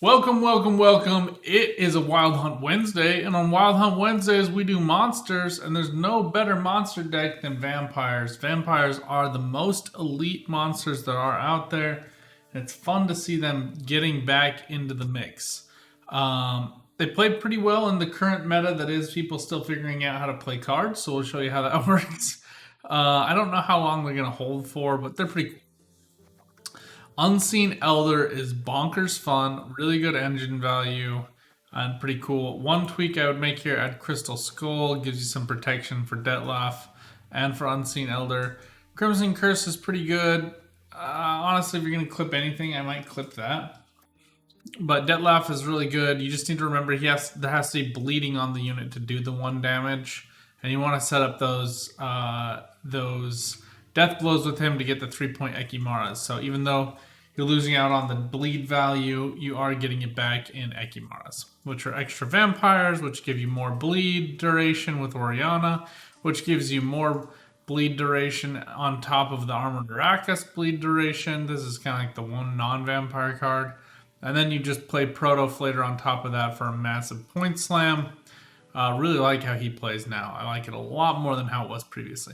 Welcome, welcome, welcome. It is a Wild Hunt Wednesday, and on Wild Hunt Wednesdays, we do monsters, and there's no better monster deck than vampires. Vampires are the most elite monsters that are out there, and it's fun to see them getting back into the mix. They play pretty well in the current meta, that is, people still figuring out how to play cards, so we'll show you how that works. I don't know how long they're going to hold for, but they're pretty cool. Unseen Elder is bonkers fun, really good engine value, and pretty cool. One tweak I would make here: add Crystal Skull, gives you some protection for Dettlaff and for Unseen Elder. Crimson Curse is pretty good. Honestly, if you're going to clip anything, I might clip that. But Dettlaff is really good. You just need to remember there has to be bleeding on the unit to do the 1 damage, and you want to set up those death blows with him to get the 3-point Ekimaras. So even though you're losing out on the bleed value, you are getting it back in Ekimaras, which are extra vampires, which give you more bleed duration with Oriana, which gives you more bleed duration on top of the Armored Arrakis bleed duration. This is kind of like the one non-vampire card. And then you just play Proto-Flater on top of that for a massive point slam. Really like how he plays now. I like it a lot more than how it was previously.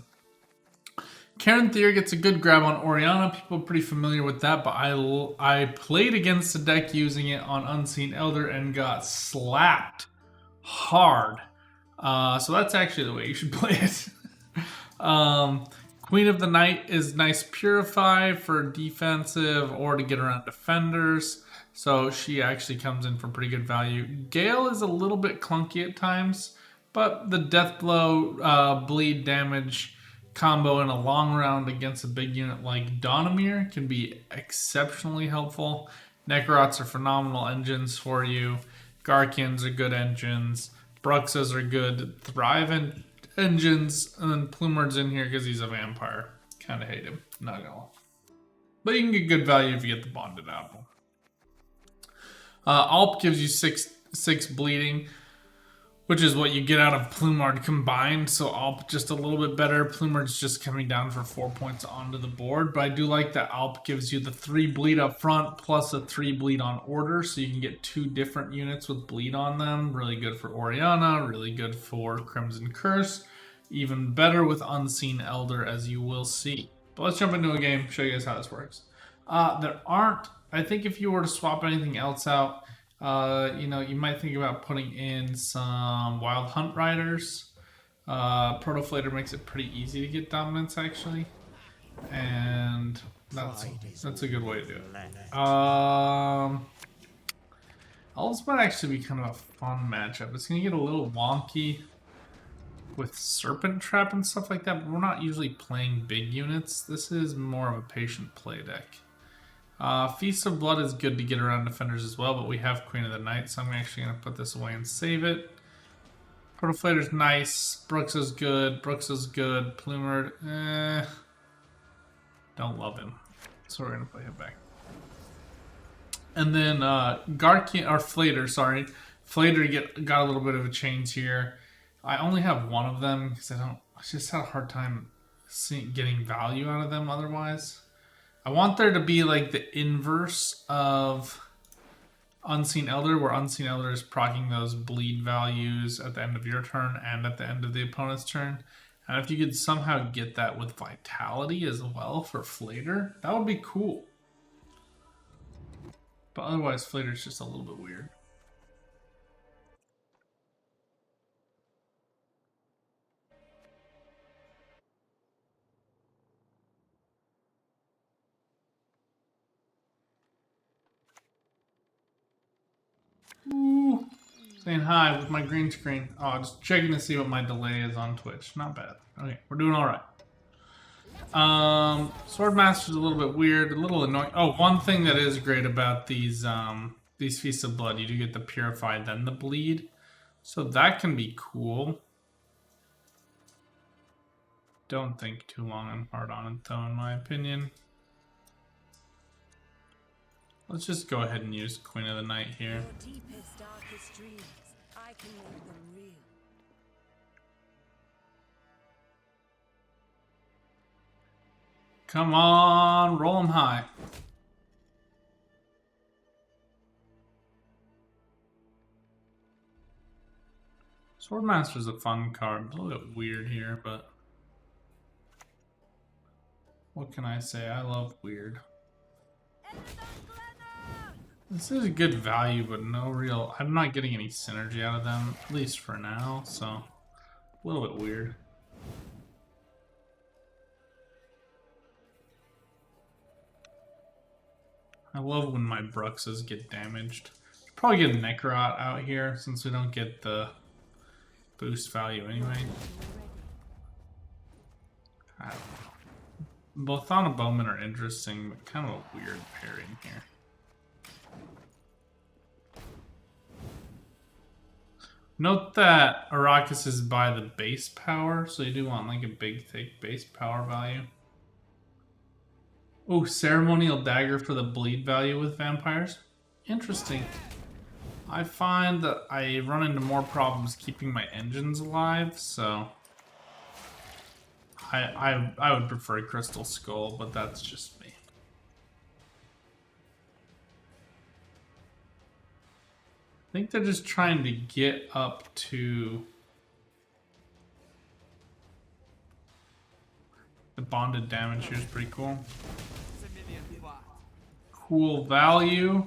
Karen Thier gets a good grab on Oriana. People are pretty familiar with that, but I played against the deck using it on Unseen Elder and got slapped hard. So that's actually the way you should play it. Queen of the Night is nice Purify for defensive or to get around defenders. So she actually comes in for pretty good value. Gale is a little bit clunky at times, but the death blow bleed damage combo in a long round against a big unit like Donamir can be exceptionally helpful. Necrots are phenomenal engines for you. Garkians are good engines. Bruxas are good Thrive engines. And then Plumard's in here because he's a vampire. Kind of hate him. Not gonna lie. But you can get good value if you get the Bonded Apple. Alp gives you 6 bleeding, which is what you get out of Plumard combined. So Alp just a little bit better. Plumard's just coming down for 4 points onto the board. But I do like that Alp gives you the 3 bleed up front plus a 3 bleed on order. So you can get 2 different units with bleed on them. Really good for Oriana. Really good for Crimson Curse. Even better with Unseen Elder, as you will see. But let's jump into a game, show you guys how this works. I think if you were to swap anything else out, you might think about putting in some Wild Hunt Riders. Proto-Flater makes it pretty easy to get dominance, actually. And that's a good way to do it. This might actually be kind of a fun matchup. It's going to get a little wonky with Serpent Trap and stuff like that, but we're not usually playing big units. This is more of a patient play deck. Feast of Blood is good to get around defenders as well, but we have Queen of the Night, so I'm actually going to put this away and save it. Proto-Flater's nice. Brooks is good. Plumard, don't love him. So we're going to play him back. And then Flater got a little bit of a change here. I only have one of them because I just had a hard time getting value out of them otherwise. I want there to be like the inverse of Unseen Elder, where Unseen Elder is proccing those bleed values at the end of your turn and at the end of the opponent's turn. And if you could somehow get that with Vitality as well for Flater, that would be cool. But otherwise, Flater's just a little bit weird. Ooh, saying hi with my green screen. Oh, just checking to see what my delay is on Twitch. Not bad. Okay, we're doing all right. Swordmaster's a little bit weird, a little annoying. Oh, one thing that is great about these Feasts of Blood, you do get the Purify, then the Bleed. So that can be cool. Don't think too long and hard on it, though, in my opinion. Let's just go ahead and use Queen of the Night here. Deepest, darkest dreams, I can make them real. Come on, roll them high. Swordmaster's a fun card. A little bit weird here, but what can I say? I love weird. This is a good value, but no real... I'm not getting any synergy out of them, at least for now, so a little bit weird. I love when my Bruxes get damaged. Probably get a Necrot out here since we don't get the boost value anyway. I don't know. Bothana Bowmen are interesting, but kind of a weird pairing here. Note that Arrakis is by the base power, so you do want like a big, thick base power value. Oh, Ceremonial Dagger for the bleed value with vampires. Interesting. I find that I run into more problems keeping my engines alive, so I would prefer Crystal Skull, but that's just me. I think they're just trying to get up to the bonded damage here is pretty cool. Cool value.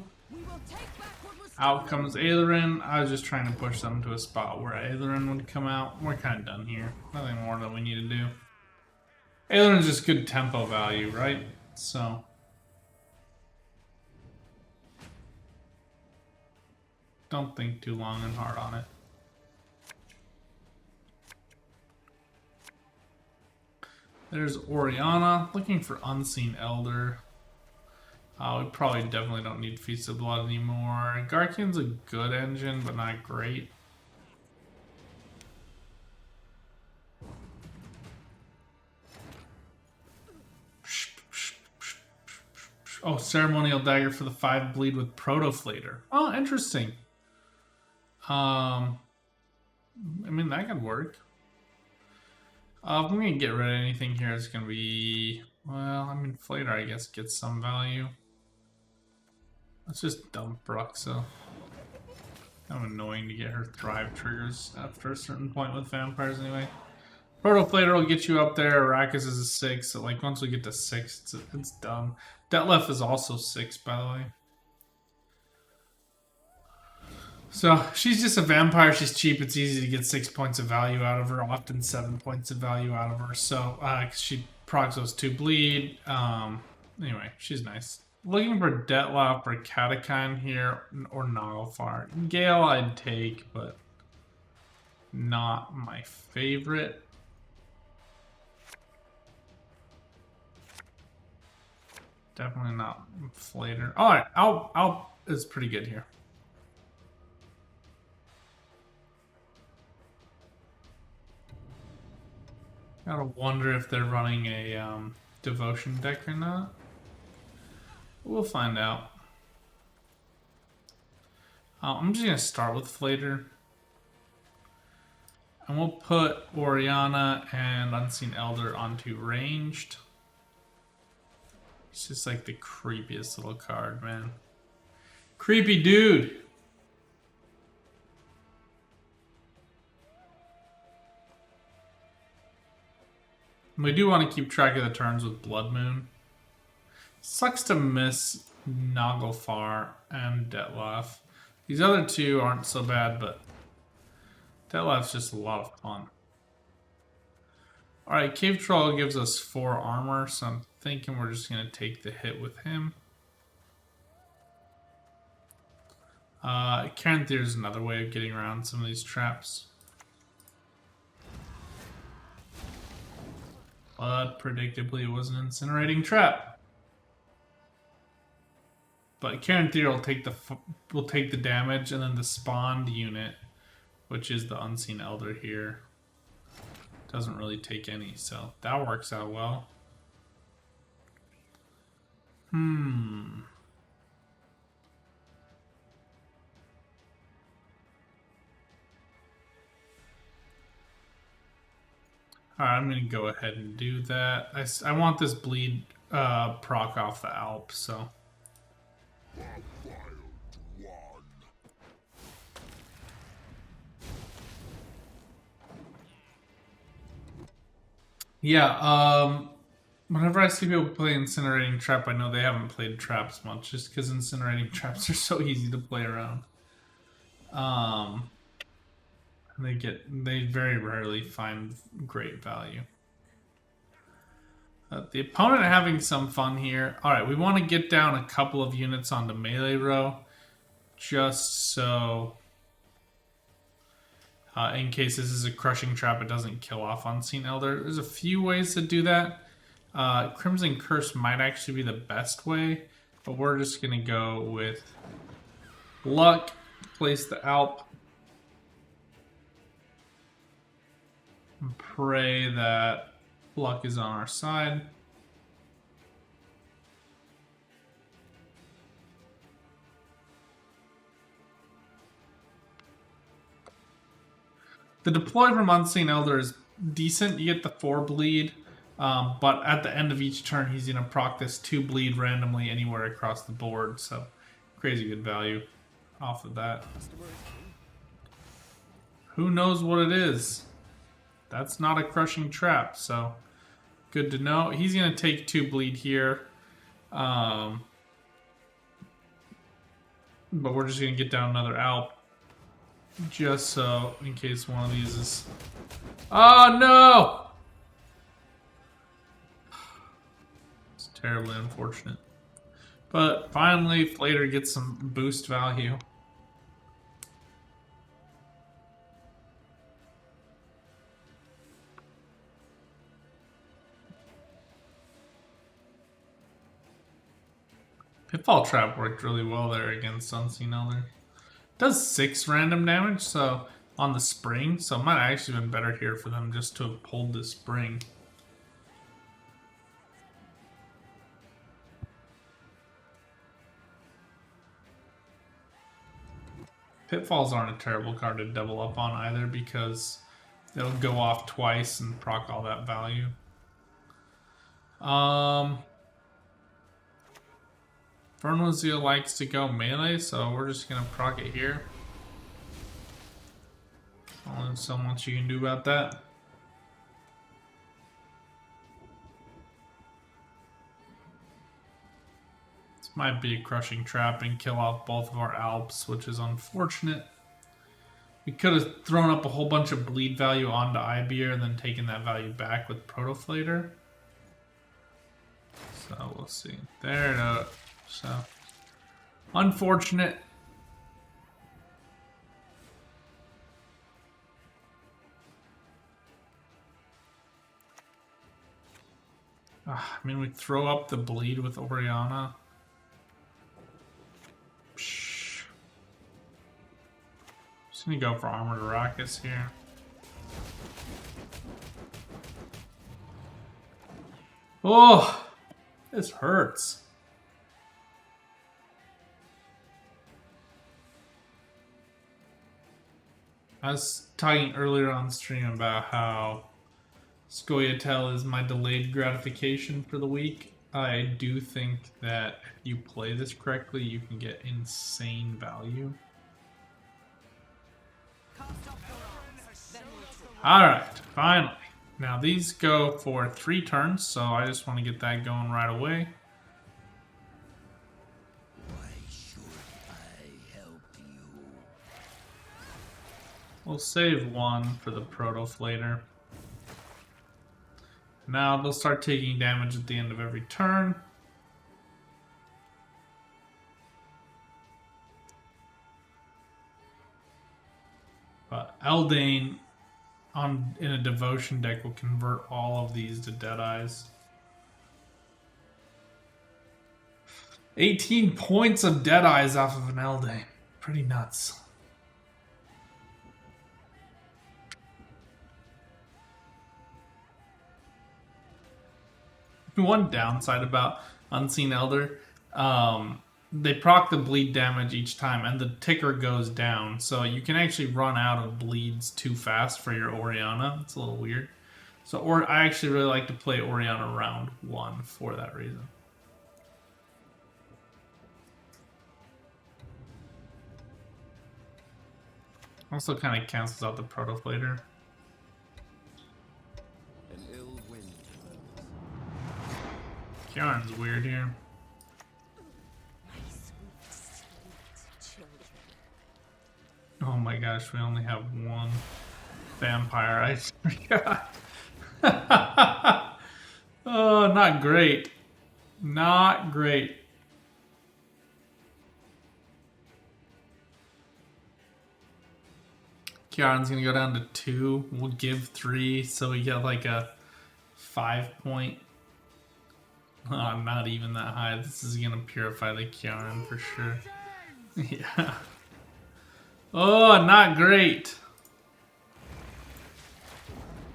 Out comes Aetherin. I was just trying to push them to a spot where Aetherin would come out. We're kind of done here. Nothing more that we need to do. Aetherin's just good tempo value, right? So don't think too long and hard on it. There's Oriana, looking for Unseen Elder. We probably definitely don't need Feast of Blood anymore. Garkian's a good engine, but not great. Oh, Ceremonial Dagger for the 5 bleed with Protoflater. Oh, interesting. I mean, that could work. If I'm going to get rid of anything here, it's going to be... Well, I mean, Flater, I guess, gets some value. Let's just dump Bruxa. Kind of annoying to get her Thrive triggers after a certain point with vampires anyway. Protoflater will get you up there. Arrakis is a 6, so like once we get to 6, it's dumb. Detlef is also 6, by the way. So she's just a vampire. She's cheap. It's easy to get 6 points of value out of her. Often 7 points of value out of her. So she procs those 2 bleed. Anyway, she's nice. Looking for Detlef or Catachan here, or Naglfar. Gale I'd take, but not my favorite. Definitely not Flater. Alright, I'll is pretty good here. Gotta wonder if they're running a devotion deck or not. We'll find out. I'm just gonna start with Flater. And we'll put Oriana and Unseen Elder onto ranged. It's just like the creepiest little card, man. Creepy dude! We do want to keep track of the turns with Blood Moon. Sucks to miss Naglfar and Detlef. These other two aren't so bad, but Detlef's just a lot of fun. Alright, Cave Troll gives us 4 armor, so I'm thinking we're just going to take the hit with him. Caranthir is another way of getting around some of these traps. But predictably it was an incinerating trap. But Caranthir will take the damage, and then the spawned unit, which is the Unseen Elder here, doesn't really take any, so that works out well. Alright, I'm going to go ahead and do that. I want this bleed proc off the Alp, so... Yeah, whenever I see people play Incinerating Trap, I know they haven't played traps much, just because Incinerating Traps are so easy to play around. They very rarely find great value. The opponent having some fun here. All right, we want to get down a couple of units onto melee row, just so, in case this is a crushing trap, it doesn't kill off Unseen Elder. There's a few ways to do that. Crimson Curse might actually be the best way, but we're just gonna go with luck. Place the Alp. And pray that luck is on our side. The deploy from Unseen Elder is decent. You get the 4 bleed, but at the end of each turn, he's going to proc this 2 bleed randomly anywhere across the board. So, crazy good value off of that. Who knows what it is? That's not a crushing trap, so good to know. He's going to take 2 bleed here. But we're just going to get down another Alp. Just so, in case one of these is... Oh, no! It's terribly unfortunate. But finally, Flater gets some boost value. Pitfall Trap worked really well there against Unseen Elder. Does 6 random damage, so on the spring, so it might have actually been better here for them just to hold the spring. Pitfalls aren't a terrible card to double up on either because they'll go off twice and proc all that value. Infernal Zeal likes to go melee, so we're just gonna proc it here. Only so much you can do about that. This might be a crushing trap and kill off both of our Alps, which is unfortunate. We could have thrown up a whole bunch of bleed value onto Ibeer and then taken that value back with Protoflater. So we'll see. There it is. So, unfortunate. I mean, we throw up the bleed with Oriana. Psh. Just gonna go for Armored Arrakis here. Oh, this hurts. I was talking earlier on stream about how Scoia'tael is my delayed gratification for the week. I do think that if you play this correctly, you can get insane value. Alright, finally. Now these go for 3 turns, so I just want to get that going right away. We'll save 1 for the Protoflater. Now they'll start taking damage at the end of every turn. But Eldain in a Devotion deck will convert all of these to Deadeyes. 18 points of Deadeyes off of an Eldain. Pretty nuts. One downside about Unseen Elder, they proc the bleed damage each time and the ticker goes down, so you can actually run out of bleeds too fast for your Oriana. It's a little weird. So I actually really like to play Oriana round 1 for that reason. Also kind of cancels out the Protoflater. An ill wind Kieran's weird here. My sweet, sweet children. Oh my gosh, we only have one vampire. I forgot. Oh, not great. Not great. Kieran's gonna go down to 2. We'll give 3, so we get like a 5 point. Oh, not even that high. This is gonna purify the Kieran for sure. Yeah. Oh, not great.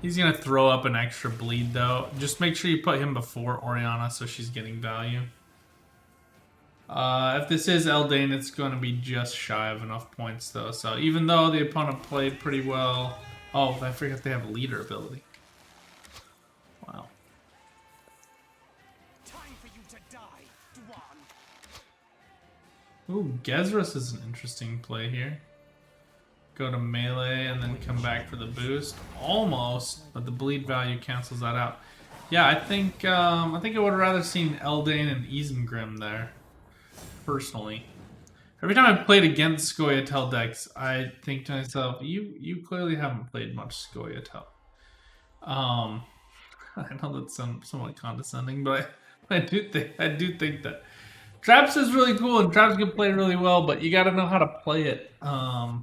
He's gonna throw up an extra bleed though. Just make sure you put him before Oriana so she's getting value. If this is Eldain, it's going to be just shy of enough points though. So even though the opponent played pretty well... Oh, I forgot they have leader ability. Wow. Time for you to die, Dwan. Ooh, Gezrus is an interesting play here. Go to melee and then come back for the boost. Almost, but the bleed value cancels that out. Yeah, I think I would have rather seen Eldain and Isengrim there. Personally. Every time I've played against Scoia'tael decks, I think to myself, you clearly haven't played much Scoia'tael. I know that's somewhat condescending, but I do think that Traps is really cool and Traps can play really well, but you gotta know how to play it. I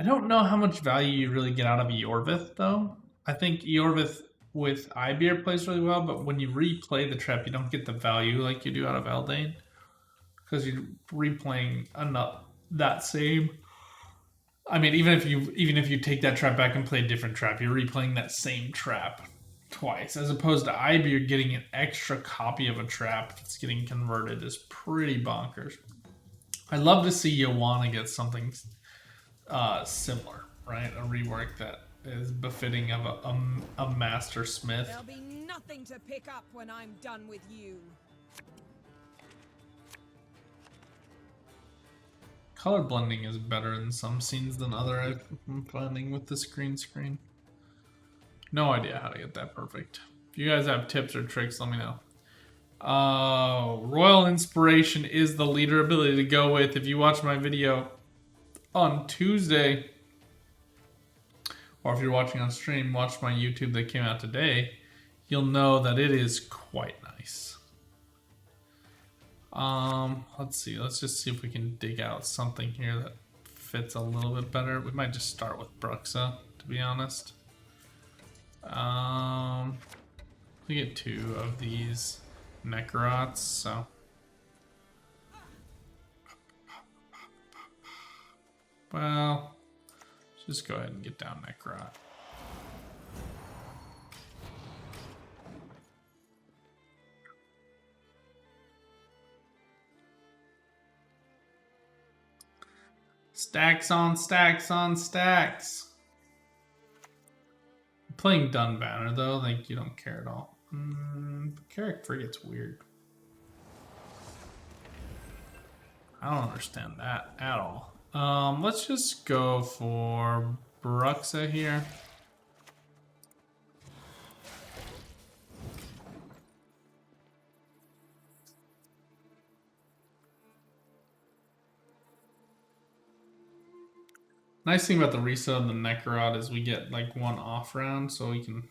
don't know how much value you really get out of Eorvith though. I think Eorvith with Ibeer plays really well, but when you replay the trap, you don't get the value like you do out of Eldain. Because you're replaying that same. I mean, even if you take that trap back and play a different trap, you're replaying that same trap twice, as opposed to Ibeer getting an extra copy of a trap that's getting converted is pretty bonkers. I'd love to see Joanna get something similar, right? A rework that is befitting of a master smith. There'll be nothing to pick up when I'm done with you. Color blending is better in some scenes than other, I'm finding with this green screen. No idea how to get that perfect. If you guys have tips or tricks, let me know. Royal Inspiration is the leader ability to go with. If you watch my video on Tuesday, or if you're watching on stream, watch my YouTube that came out today, you'll know that it is quite nice. Let's see. Let's just see if we can dig out something here that fits a little bit better. We might just start with Bruxa, to be honest. We get 2 of these Necrots, so. Well, let's just go ahead and get down Necrot. Stacks on stacks on stacks. I'm playing Dunbanner though, like you don't care at all. Carrick Frigate's weird. I don't understand that at all. Let's just go for Bruxa here. Nice thing about the reset of the Necrot is we get like 1 off round, so we can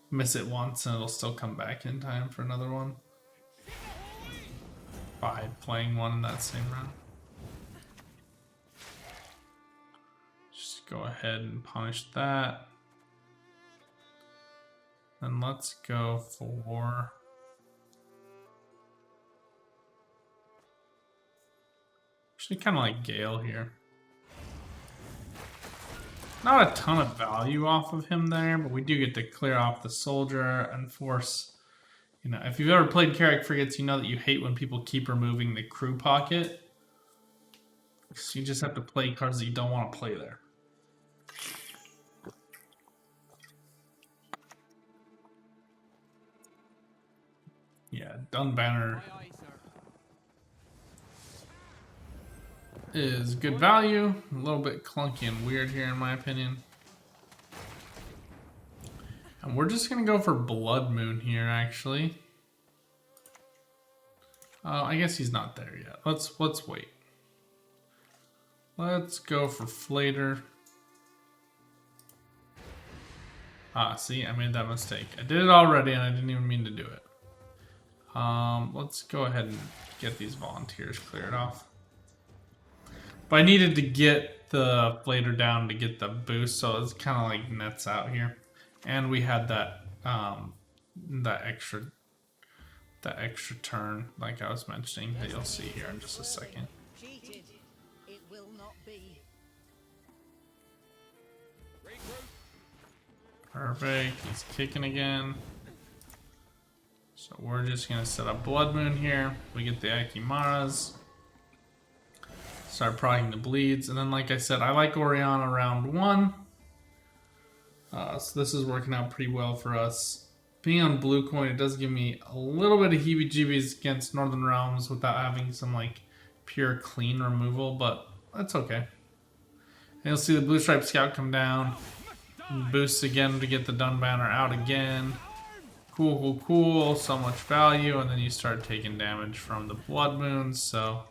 miss it once and it'll still come back in time for another one. By playing 1 in that same round. Just go ahead and punish that. And let's go for... Actually kind of like Gale here. Not a ton of value off of him there, but we do get to clear off the soldier and force... You know, if you've ever played Carrick Frigates, you know that you hate when people keep removing the crew pocket. So you just have to play cards that you don't want to play there. Yeah, Dunbanner is good value. A little bit clunky and weird here in my opinion. And we're just going to go for Blood Moon here, actually. I guess he's not there yet. Let's wait. Let's go for Flater. Ah, see, I made that mistake. I did it already and I didn't even mean to do it. Let's go ahead and get these volunteers cleared off. But I needed to get the Flater down to get the boost, so it's kind of like nets out here. And we had that that extra turn, like I was mentioning, that you'll see here in just a second. Cheated. It will not be. Perfect. He's kicking again. So we're just gonna set up Blood Moon here. We get the Akimaras. Start proccing the bleeds, and then like I said, I like Oriana round 1. So this is working out pretty well for us. Being on blue coin, it does give me a little bit of heebie-jeebies against Northern Realms without having some like pure clean removal, but that's okay. And you'll see the Blue Stripe Scout come down. Boosts again to get the Dun Banner out again. Cool. So much value, and then you start taking damage from the Blood Moons, so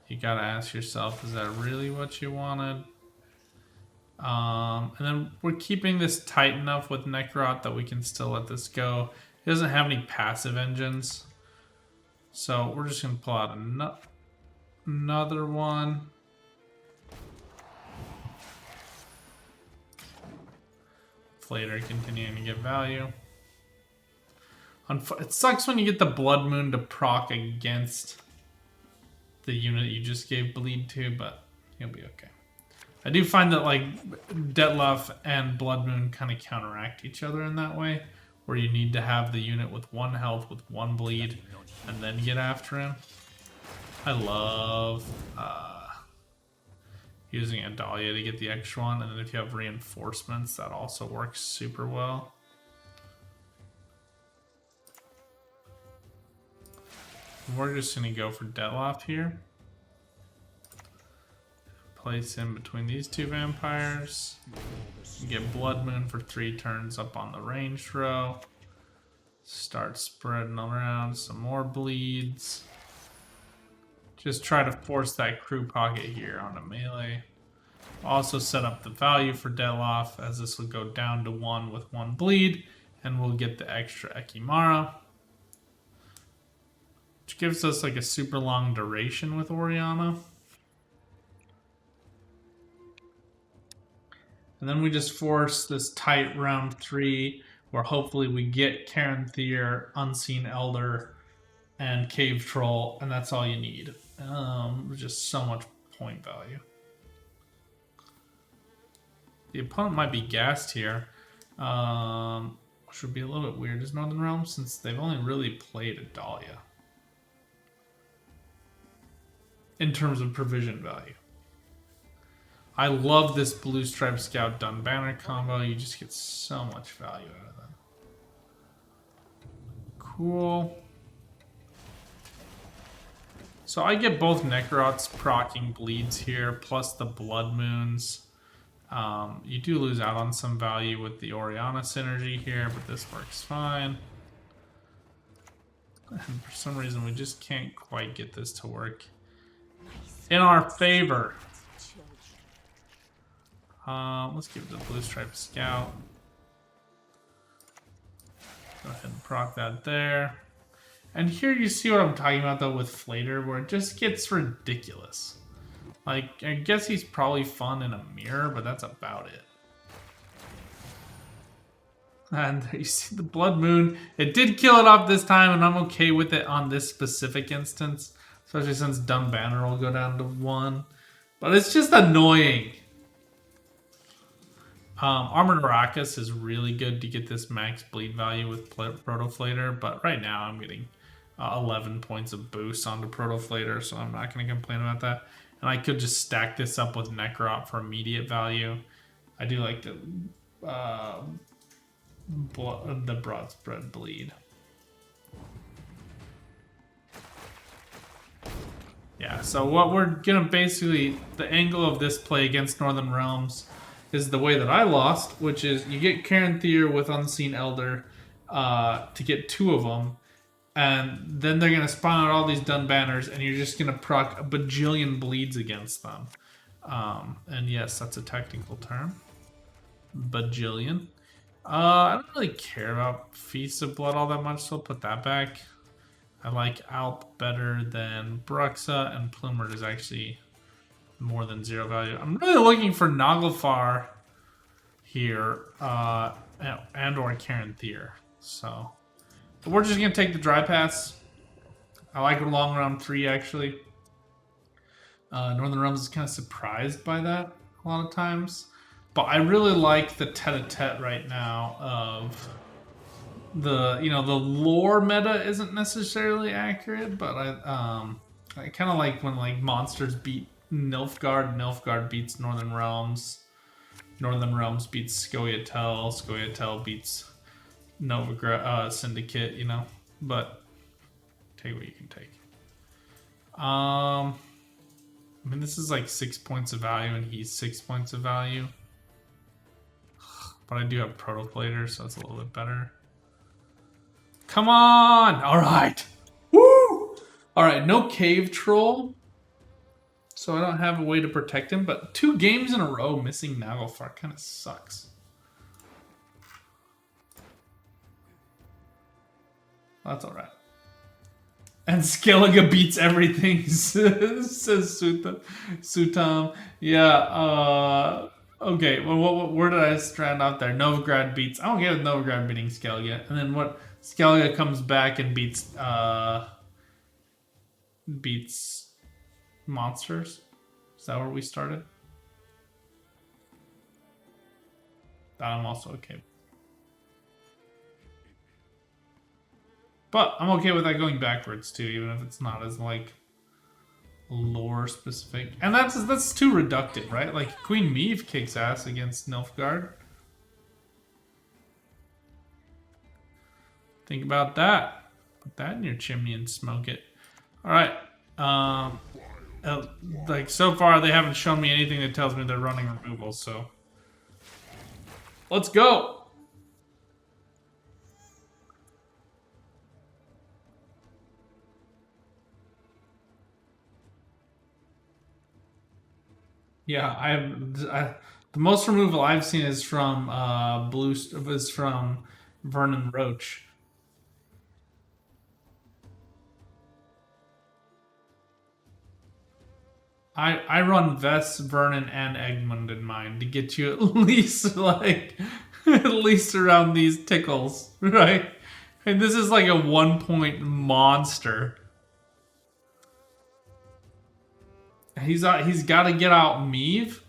you gotta ask yourself, is that really what you wanted? And then we're keeping this tight enough with Necrot that we can still let this go. It doesn't have any passive engines, so we're just gonna pull out another one. Flater continuing to get value. It sucks when you get the Blood Moon to proc against the unit you just gave bleed to, but you'll be okay. I do find that like Detlef and Blood Moon kind of counteract each other in that way, where you need to have the unit with 1 health with 1 bleed and then get after him. I love using a Dahlia to get the extra one, and then if you have reinforcements, that also works super well. We're just going to go for Detlef here. Place him between these 2 vampires. Get Blood Moon for 3 turns up on the ranged row. Start spreading around some more bleeds. Just try to force that crew pocket here on a melee. Also set up the value for Detlef, as this will go down to 1 with 1 bleed, and we'll get the extra Ekimara, which gives us like a super long duration with Oriana. And then we just force this tight round 3, where hopefully we get Karen Thier, Unseen Elder, and Cave Troll, and that's all you need. Just so much point value. The opponent might be gassed here, which would be a little bit weird as Northern Realms, since they've only really played a Dahlia in terms of provision value. I love this Blue Stripe Scout Dun Banner combo. You just get so much value out of them. Cool. So I get both Necrots proccing bleeds here, plus the Blood Moons. You do lose out on some value with the Oriana synergy here, but this works fine. And for some reason, we just can't quite get this to work in our favor. Let's give it the Blue Stripe Scout. Go ahead and proc that there. And here you see what I'm talking about, though, with Flater, where it just gets ridiculous. Like, I guess he's probably fun in a mirror, but that's about it. And you see the Blood Moon. It did kill it off this time, and I'm okay with it on this specific instance. Especially since Dun Banner will go down to 1. But it's just annoying. Armored Arrakis is really good to get this max bleed value with Protoflater, but right now I'm getting 11 points of boost onto Protoflater, so I'm not going to complain about that. And I could just stack this up with Necrot for immediate value. I do like the broad spread bleed. Yeah, so what we're going to basically, the angle of this play against Northern Realms is the way that I lost, which is you get Karen Thier with Unseen Elder to get 2 of them, And then they're gonna spawn out all these dun banners, and you're just gonna proc a bajillion bleeds against them. And yes, that's a technical term. Bajillion. I don't really care about Feast of Blood all that much, so I'll put that back. I like Alp better than Bruxa, and Plumard is actually more than 0 value. I'm really looking for Naglfar here, and or Karen Thier. So, but we're just gonna take the dry pass. I like long round 3 actually. Northern Realms is kind of surprised by that a lot of times, but I really like the tete-a-tete right now of the the lore meta isn't necessarily accurate, but I kind of like when like monsters beat Nilfgaard, Nilfgaard beats Northern Realms, Northern Realms beats Scoia'tael, Scoia'tael beats Novigrad Syndicate, but take what you can take. I mean, this is like 6 points of value, and he's 6 points of value. But I do have Protoplater, so it's a little bit better. Come on! Alright! Woo! Alright, no Cave Troll. So I don't have a way to protect him, but 2 games in a row missing Naglfar kind of sucks. That's alright. And Skellige beats everything, says Sutam. Yeah, okay, well, where did I strand out there? Novigrad beats... I don't get with Novigrad beating Skellige. And then what? Skellige comes back and beats monsters? Is that where we started? That I'm also okay with. But I'm okay with that going backwards too, even if it's not as like lore specific. And that's too reductive, right? Like Queen Meve kicks ass against Nilfgaard. Think about that. Put that in your chimney and smoke it. All right. Like so far they haven't shown me anything that tells me they're running removal. So let's go. Yeah, the most removal I've seen is from Vernon Roach. I run Vess, Vernon, and Egmund in mine to get you at least like at least around these tickles, right? And this is like a 1-point monster. He's got to get out Meve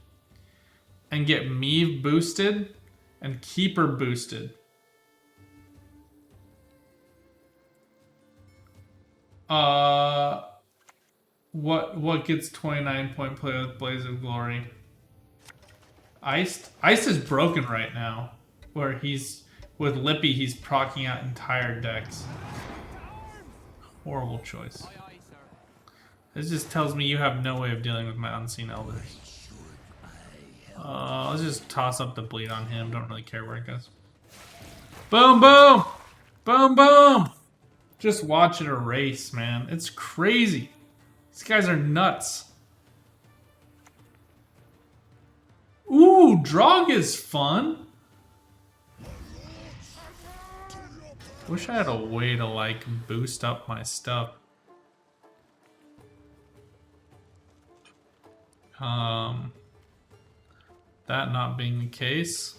and get Meve boosted and keep her boosted. What gets 29-point play with Blaze of Glory? Iced is broken right now, where he's with Lippy. He's proccing out entire decks. Horrible choice. This just tells me you have no way of dealing with my Unseen Elders. Let's just toss up the bleed on him. Don't really care where it goes. Boom, boom! Boom, boom! Just watch it erase, man. It's crazy. These guys are nuts. Ooh, Drog is fun. Wish I had a way to, like, boost up my stuff. That not being the case.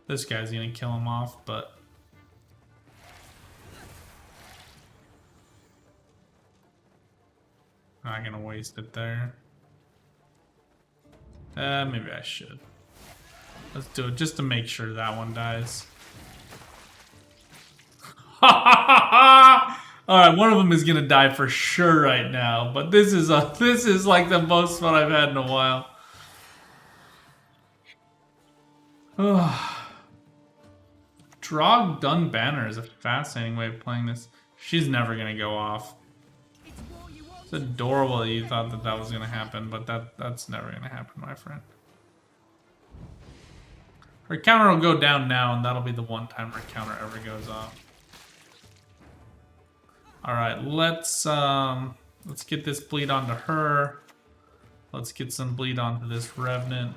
This guy's gonna kill him off, but I'm not gonna waste it there. Maybe I should. Let's do it just to make sure that one dies. Alright, one of them is gonna die for sure right now, but this is like the most fun I've had in a while. Drog Dun Banner is a fascinating way of playing this. She's never gonna go off. It's adorable that you thought that was gonna happen, but that's never gonna happen, my friend. Her counter will go down now, and that'll be the one time her counter ever goes off. All right, let's get this bleed onto her. Let's get some bleed onto this Revenant.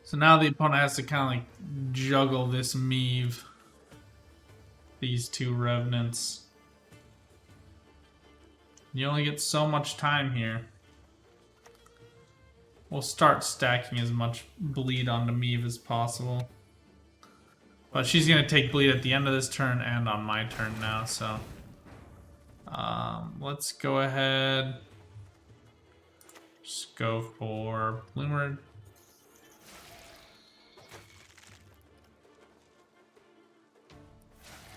So now the opponent has to kind of like juggle this Meave. These two Revenants. You only get so much time here. We'll start stacking as much bleed onto Meave as possible. But she's going to take bleed at the end of this turn and on my turn now, so... let's go ahead. Just go for Bloomer.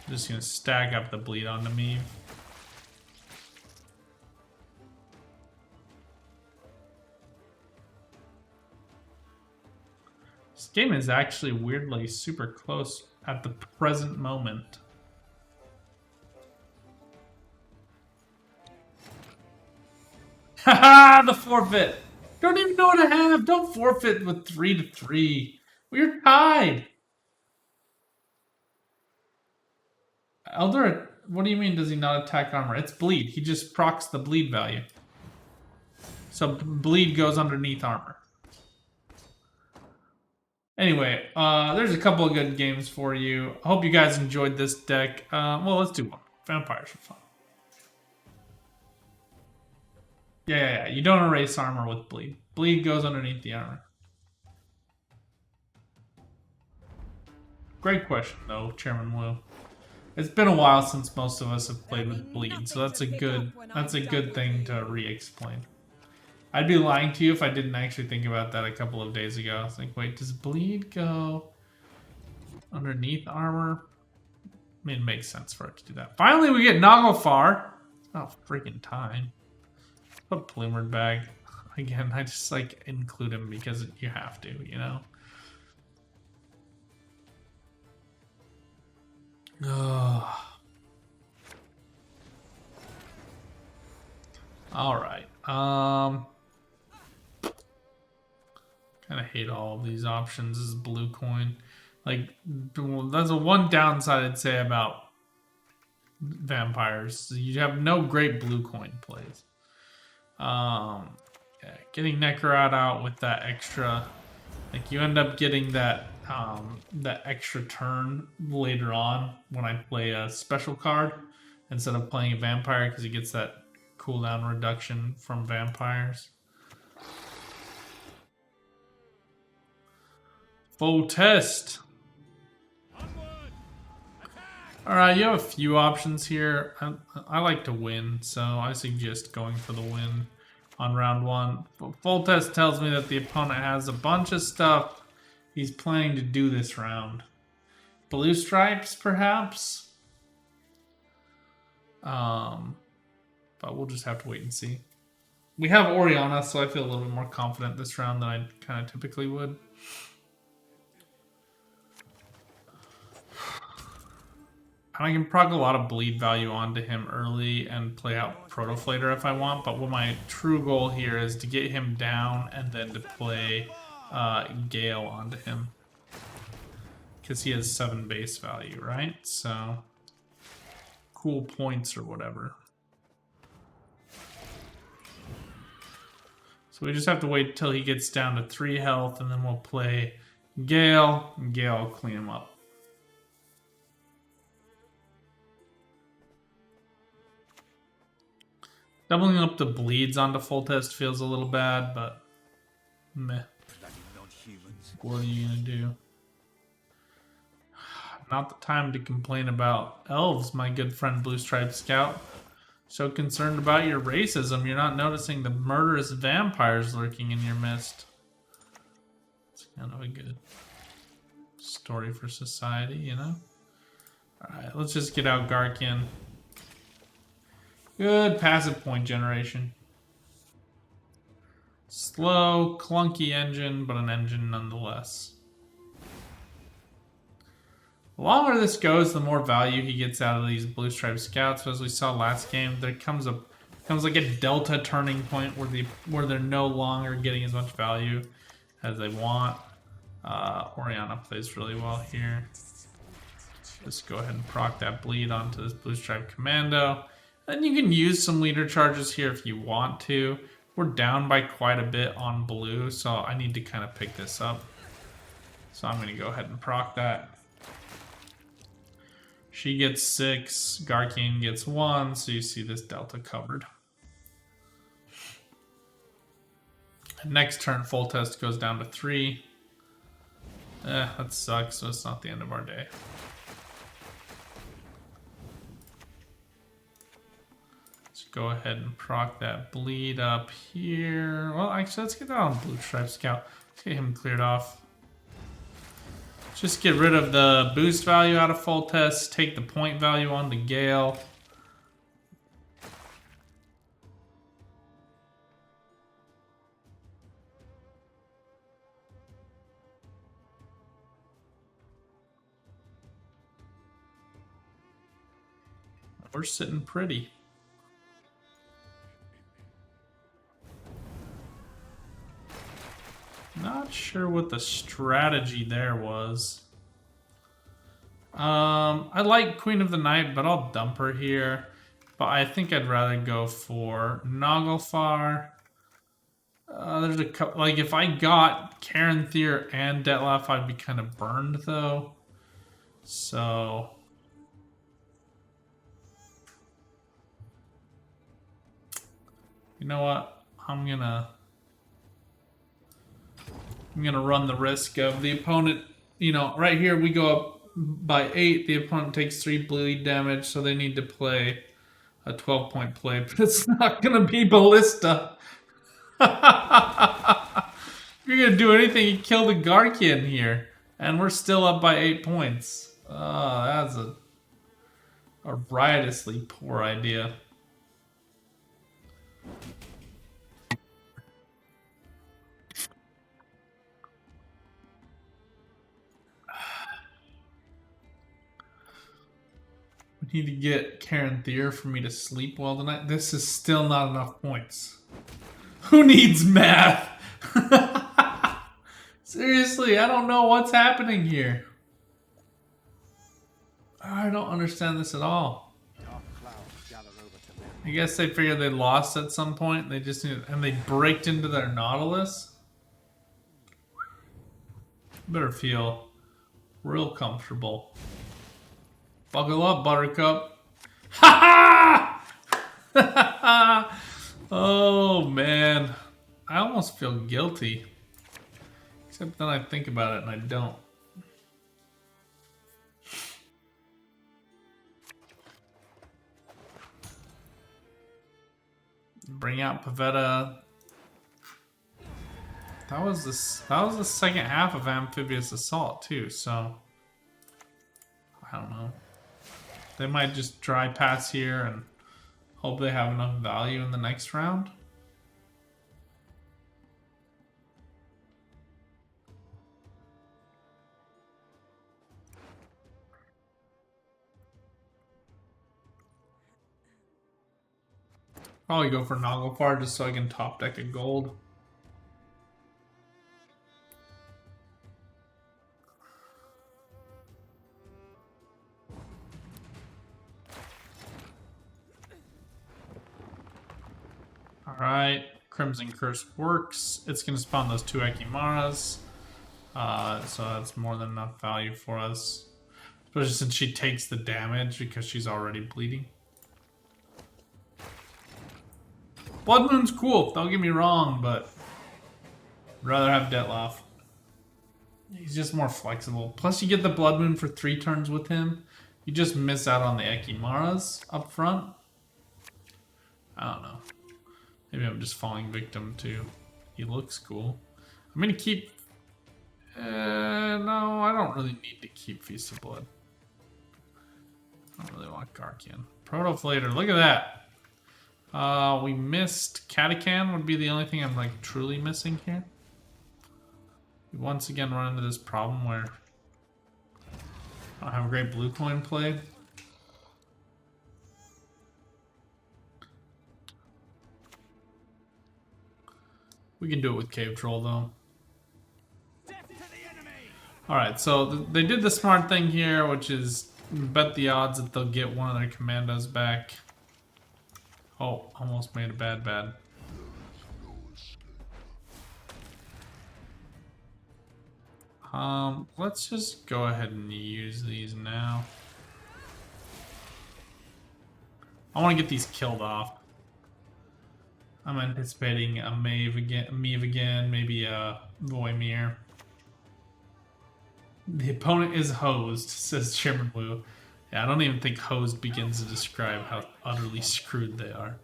Just going to stack up the bleed onto Meave. This game is actually weirdly super close at the present moment. Haha, the forfeit! Don't even know what I have! Don't forfeit with 3-3. We're tied! Elder, what do you mean does he not attack armor? It's bleed. He just procs the bleed value. So bleed goes underneath armor. Anyway, there's a couple of good games for you. I hope you guys enjoyed this deck. Well, let's do one. Vampires are fun. Yeah. You don't erase armor with bleed. Bleed goes underneath the armor. Great question, though, Chairman Wu. It's been a while since most of us have played with bleed, so that's a good thing to re-explain. I'd be lying to you if I didn't actually think about that a couple of days ago. I was like, wait, does bleed go underneath armor? I mean, it makes sense for it to do that. Finally, we get Naglfar. Oh, freaking time. Put Plumered bag. Again, I just like include him because you have to, you know? Ugh. Alright. Kind of hate all of these options as blue coin. Like, that's the one downside I'd say about vampires. You have no great blue coin plays. Yeah, getting Necrot out with that extra, like you end up getting that that extra turn later on when I play a special card instead of playing a vampire because he gets that cooldown reduction from vampires. Full test. Alright, you have a few options here. I like to win, so I suggest going for the win on round one. Full test tells me that the opponent has a bunch of stuff he's planning to do this round. Blue stripes, perhaps? But we'll just have to wait and see. We have Oriana, so I feel a little bit more confident this round than I kind of typically would. And I can proc a lot of bleed value onto him early and play out Protoflater if I want, but what my true goal here is to get him down and then to play Gale onto him. Because he has 7 base value, right? So, cool points or whatever. So we just have to wait till he gets down to 3 health and then we'll play Gale, and Gale will clean him up. Doubling up the bleeds onto full test feels a little bad, but meh. What are you gonna do? Not the time to complain about elves, my good friend Blue Stripe Scout. So concerned about your racism, you're not noticing the murderous vampires lurking in your midst. It's kind of a good story for society, you know? Alright, let's just get out Garkian. Good passive point generation. Slow, clunky engine, but an engine nonetheless. The longer this goes, the more value he gets out of these Blue Stripe Scouts. So as we saw last game, there comes a Becomes like a delta turning point where they're no longer getting as much value as they want. Oriana plays really well here. Just go ahead and proc that bleed onto this blue stripe commando. And you can use some leader charges here if you want to. We're down by quite a bit on blue, so I need to kind of pick this up. So I'm going to go ahead and proc that. She gets 6, Garkian gets 1, so you see this delta covered. Next turn, full test goes down to 3. That sucks, so it's not the end of our day. Let's go ahead and proc that bleed up here. Well, actually, let's get that on Blue Stripe Scout. Let's get him cleared off. Just get rid of the boost value out of full test, take the point value on the Gale. We're sitting pretty. Not sure what the strategy there was. I like Queen of the Night, but I'll dump her here. But I think I'd rather go for Naglfar. There's a couple, like if I got Karen Thier and Detlef, I'd be kind of burned though. So you know what? I'm gonna run the risk of the opponent. You know, right here we go up by 8. The opponent takes 3 bleed damage, so they need to play a 12-point play, but it's not gonna be Ballista. If you're gonna do anything, you kill the Garkian here, and we're still up by 8 points. That's a riotously poor idea. We need to get Karen Thier for me to sleep well tonight. This is still not enough points. Who needs math? Seriously, I don't know what's happening here. I don't understand this at all. I guess they figured they lost at some point. They just need, and they braked into their Nautilus. Better feel real comfortable. Buckle up, Buttercup. Ha ha! Oh man, I almost feel guilty. Except then I think about it and I don't. Bring out Pavetta. That was the second half of Amphibious Assault too, so I don't know. They might just dry pass here and hope they have enough value in the next round. Probably go for Naglfar just so I can top deck a gold. Alright, Crimson Curse works. It's going to spawn those 2 Ekimaras. So that's more than enough value for us. Especially since she takes the damage because she's already bleeding. Blood Moon's cool, don't get me wrong, but I'd rather have Detlef. He's just more flexible. Plus you get the Blood Moon for 3 turns with him. You just miss out on the Ekimaras up front. I don't know. Maybe I'm just falling victim to he looks cool. I'm gonna keep... no, I don't really need to keep Feast of Blood. I don't really want Garkian. Protoflator, look at that! We missed Catacan would be the only thing I'm like truly missing here. We once again run into this problem where I don't have a great blue coin play. We can do it with Cave Troll, though. Alright, so they did the smart thing here, which is bet the odds that they'll get one of their commandos back. Oh, almost made a bad. Let's just go ahead and use these now. I want to get these killed off. I'm anticipating a Maeve again, maybe a Voimir. The opponent is hosed, says Chairman Wu. Yeah, I don't even think hosed begins to describe how utterly screwed they are.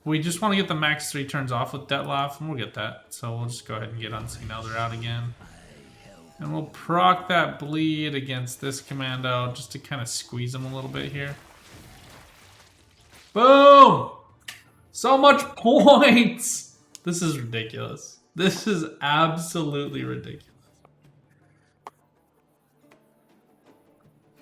We just want to get the max 3 turns off with Dettlaff, and we'll get that. So we'll just go ahead and get unseen. Now they're out again. And we'll proc that bleed against this commando just to kind of squeeze them a little bit here. Boom! So much points! This is ridiculous. This is absolutely ridiculous.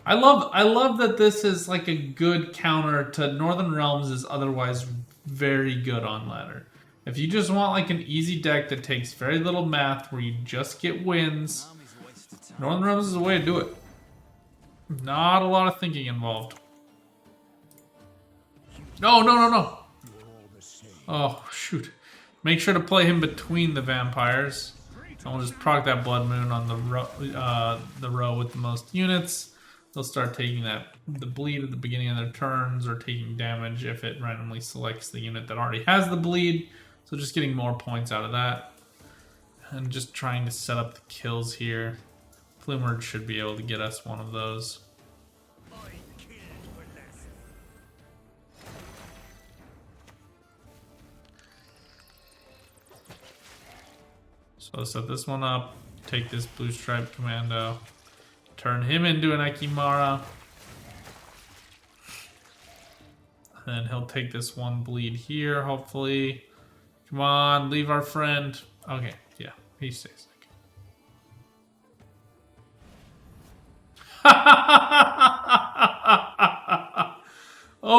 I love that this is like a good counter to Northern Realms is otherwise very good on ladder. If you just want like an easy deck that takes very little math where you just get wins, Northern Realms is the way to do it. Not a lot of thinking involved. No. Oh, shoot. Make sure to play him between the vampires. And we'll just proc that Blood Moon on the row with the most units. They'll start taking the bleed at the beginning of their turns or taking damage if it randomly selects the unit that already has the bleed. So just getting more points out of that. And just trying to set up the kills here. Plumard should be able to get us one of those. So I'll set this one up, take this blue stripe commando, turn him into an Akimara. And then he'll take this one bleed here, hopefully. Come on, leave our friend. Okay, yeah, he stays. Oh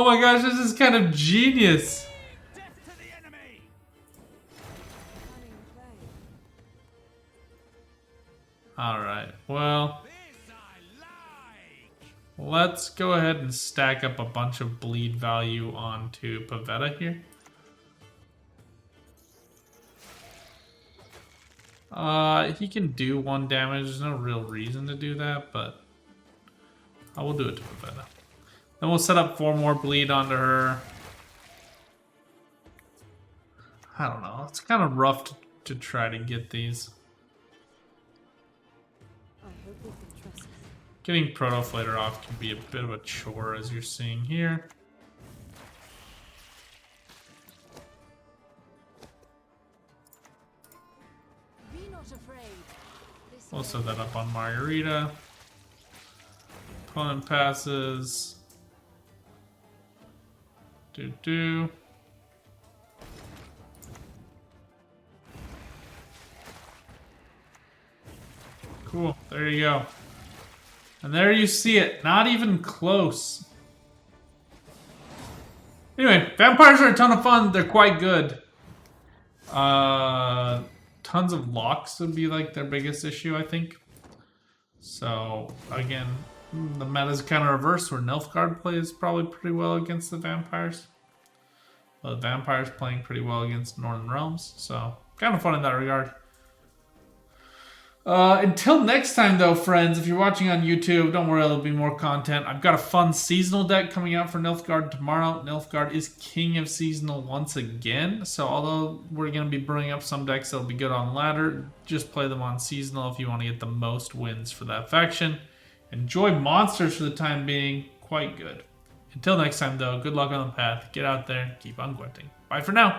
my gosh, this is kind of genius. Alright, well, let's go ahead and stack up a bunch of bleed value onto Pavetta here. He can do 1 damage. There's no real reason to do that, but I will do it to Pavetta. Then we'll set up 4 more bleed onto her. I don't know. It's kind of rough to try to get these. Getting Protoflater off can be a bit of a chore, as you're seeing here. We'll set that up on Margarita. Opponent passes. Do. Cool, there you go. And there you see it, not even close. Anyway, vampires are a ton of fun. They're quite good. Tons of locks would be like their biggest issue, I think. So, again, the meta's kind of reversed where Nilfgaard plays probably pretty well against the vampires. Well, the vampires playing pretty well against Northern Realms. So, kind of fun in that regard. Until next time, though, friends, if you're watching on YouTube, don't worry, there'll be more content. I've got a fun seasonal deck coming out for Nilfgaard tomorrow. Nilfgaard is king of seasonal once again, so although we're going to be bringing up some decks that'll be good on ladder, just play them on seasonal if you want to get the most wins for that faction. Enjoy monsters for the time being, quite good. Until next time, though, good luck on the path. Get out there, keep on Gwenting. Bye for now.